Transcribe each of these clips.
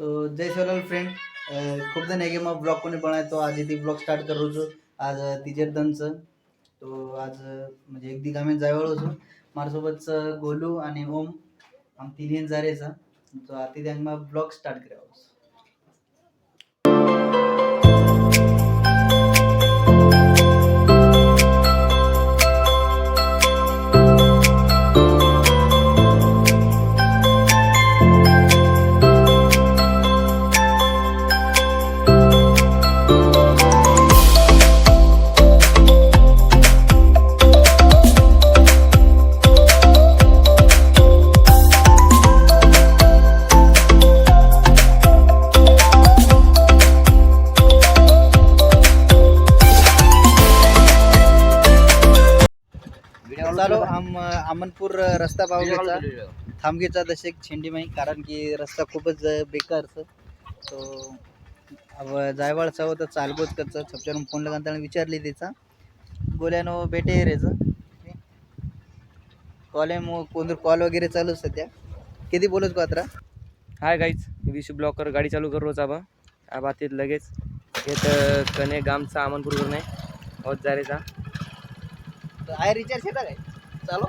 तो जय सोलाल फ्रेंड खूप जण आहे की मग ब्लॉग कोणी बनायतो आज ती ब्लॉग स्टार्ट करू छो आज तिजेर दनचं तो आज म्हणजे एक दिवस आम्ही जायवळ होतो माझ्यासोबतच गोलू आणि ओम आम तिन्ही जारेचा तो आता त्यांना मग ब्लॉग स्टार्ट करावं. चालो अमनपूर रस्ता पावगेचा थांबगेचा दशक छेंडी माही कारण की रस्ता खूपच बेकार तो अब जायवाळचा होता चालबोच कच्चा छपच्यानं फोन लगाताना विचारली त्याचा गोल्यानो भेटे रेच कॉल आहे कोण कॉल वगैरे चालू सध्या किती बोलत को आता. हाय गाईज विशू ब्लॉकर गाडी चालू कर रोज अब आते लगेच येत कने गामचा अमनपूर नाही होत जारेचा आय रिचार्ज येता काय चालो.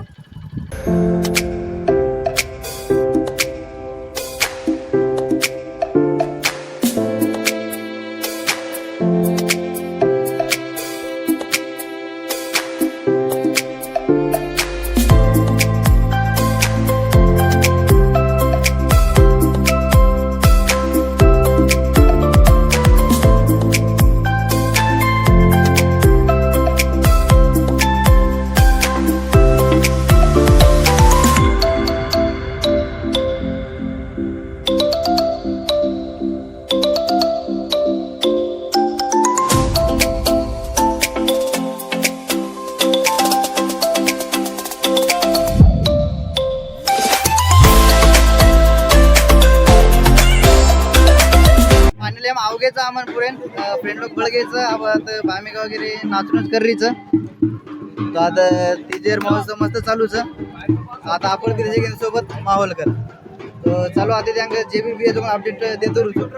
अवघेचा आम्हाला फ्रेंड लोक बळगेचं आता भामिका वगैरे नाचूनच करीचं तो आता तिजेर महोत्सव मस्त चालूच आता आपण किती सोबत माहोल कर तो चालू आता त्यांना जे बी आहे तुम्हाला अपडेट देतो रुचो.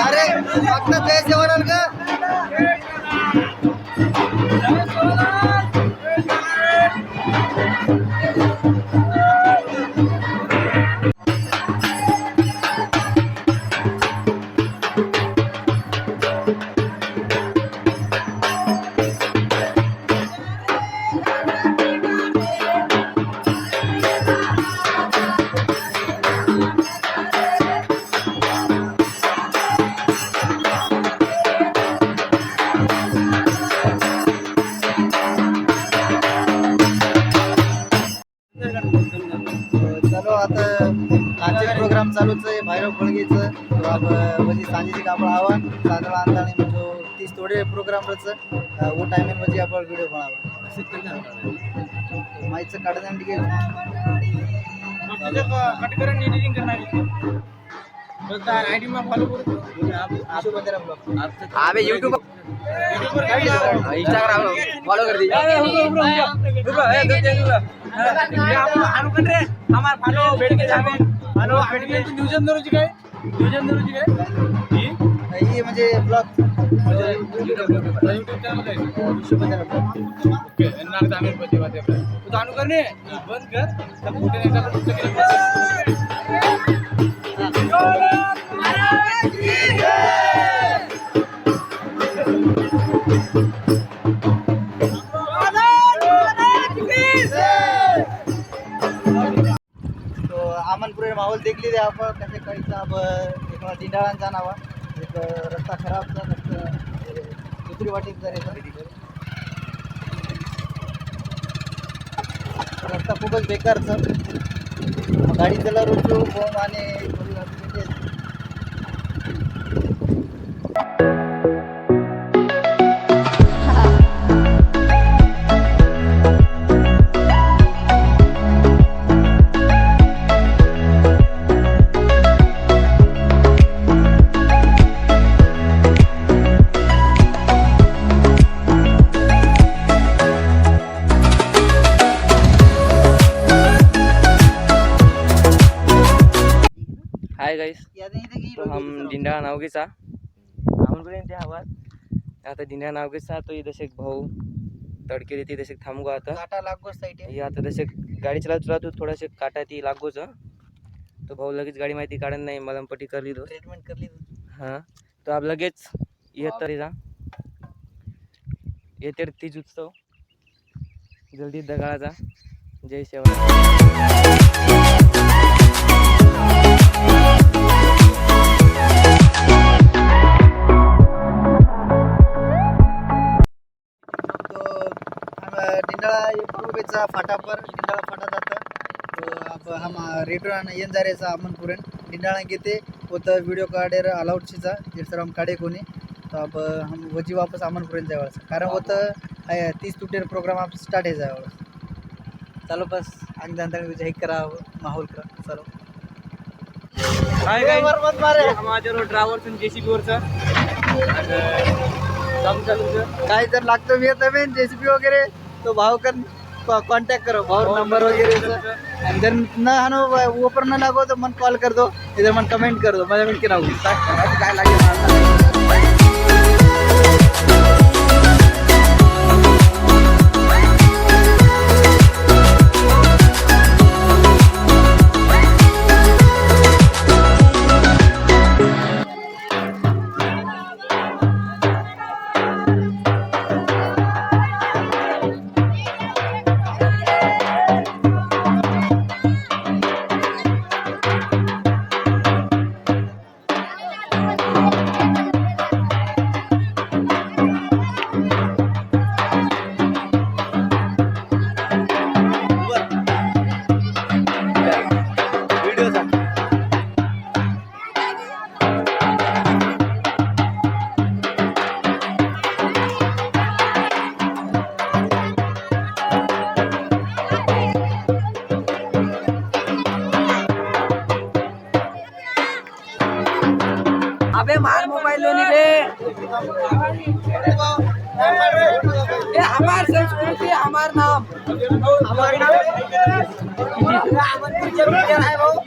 अरे फक्त जय सेवालाल का काम चालूच आहे भैरव फळगेचं तो म्हणजे सांजेची कापड आवा तांदळा अंदाणे म्हणजे 30 थोडे प्रोग्राम रच वो टाइम म्हणजे आपण व्हिडिओ बनावा माईचं काढणं ठीक आहे एडिटिंग करणार आईडी में फॉलो करो अबे यूट्यूब इंस्टाग्राम फॉलो कर दीजिए हमार फॉलो बैठ के जावे फॉलो बैठ के न्यूजन दरोजी काय हे म्हणजे ब्लॉग यूट्यूब चॅनल आहे ओके नाक दामे मध्ये बात आहे तू चालू कर ने बंद कर सब फोटो नाही टाकत आमनपुरे माहोल देखली दे आपण कसे काहीचा अब एक दिंडाळांचा नावा एक रस्ता खराबचा दुसरी वाटेत जायचा रस्ता खूपच बेकारचा गाडी त्याला रोजू बोम आणि हाय गाइस तो हम दिंडा नावगेचा आमनपर्यंत आवाज आता दिंडा नावगेचा तो इथे एक भाऊ तडके देते तसे थांबगो आता काटा लागोच साईड हे आता तसे गाडी चलावतो थोडासे काटा ती लागोच तो भाऊ लगेच गाडी माहिती काढत नाही मलमपट्टी करली तो ट्रीटमेंट करली हां तो अब लगेच येत जा येते तीच उत्सव जल्दी दगाळाचा जय सेवा दिंडाळा फाटा पर दिंडाळा फाटा जाता तो अब हम रिटर्न येन जा रेचा अमनपुरन दिंडाळा घेते होता वीडियो काढेर अलाउड छीचा जैसे हम काढे कोणी तो अब हम वजी वापस अमनपुरन जावळ कारण होतं 30 तुटेर प्रोग्राम आप स्टार्ट है जावळ चलो बस अंगदान विजय करा माहौल करा चलो हाय गाइस मत मारे हमारे रोड ड्राइवर जेसीबी वरचा काम चालू काय जर लागतो मी येतं मेन जेसीबी वगैरे तो भाव कर कांटेक्ट करो भाव नंबर वगैरह जर न हानो वो पर न लागो तो मन कॉल कर दो इधर मन कमेंट कर दो मैं मिनट के ना काय लागे अबे मार मोबाइल लोनी बे ये हमार संस्कृति हमार नाम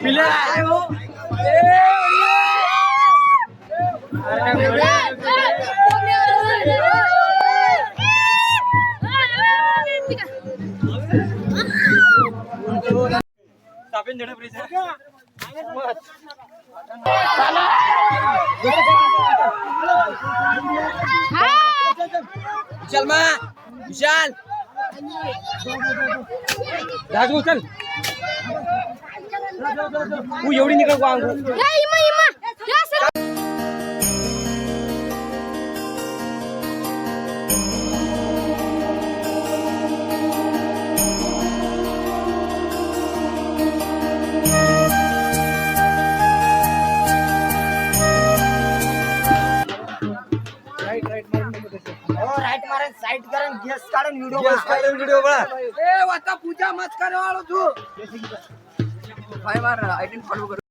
प्लेयर है वो तापिन जड़े प्लीज विशाल मा विशाल राजू चल तू एवढी निकल को आंगो लाईट कारण गॅस कारण व्हिडिओ बघा ए वाता पूजा मत करे वाळो तू भाई मार आयडेंट फॉलो कर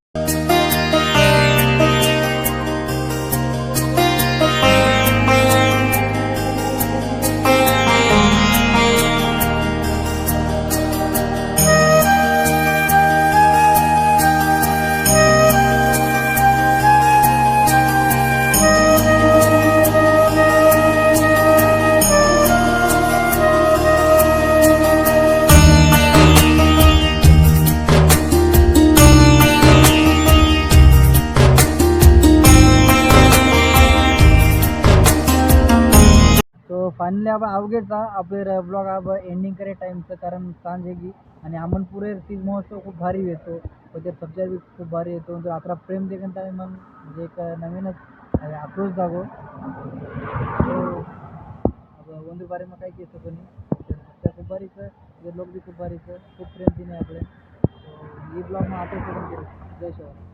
तो फाइनली अब आवगेच अब ब्लॉग अब एंडिंग करे टाइमचं कारण सांज आहे की आणि अमनपुरे तीज महोत्सव खूप भारी येतो वगैरे सब्जा बी खूप भारी येतो जर अकरा प्रेम देखील टाइम मग म्हणजे एक नवीनच अप्रोच जागो अब ಒಂದು ಬಾರಿ मग काही केस कोणी त्या खूप भारीचं जे लोक बी खूप भारीचं खूप प्रेम दिने आपले ही ब्लॉग मग आता जय शिवाय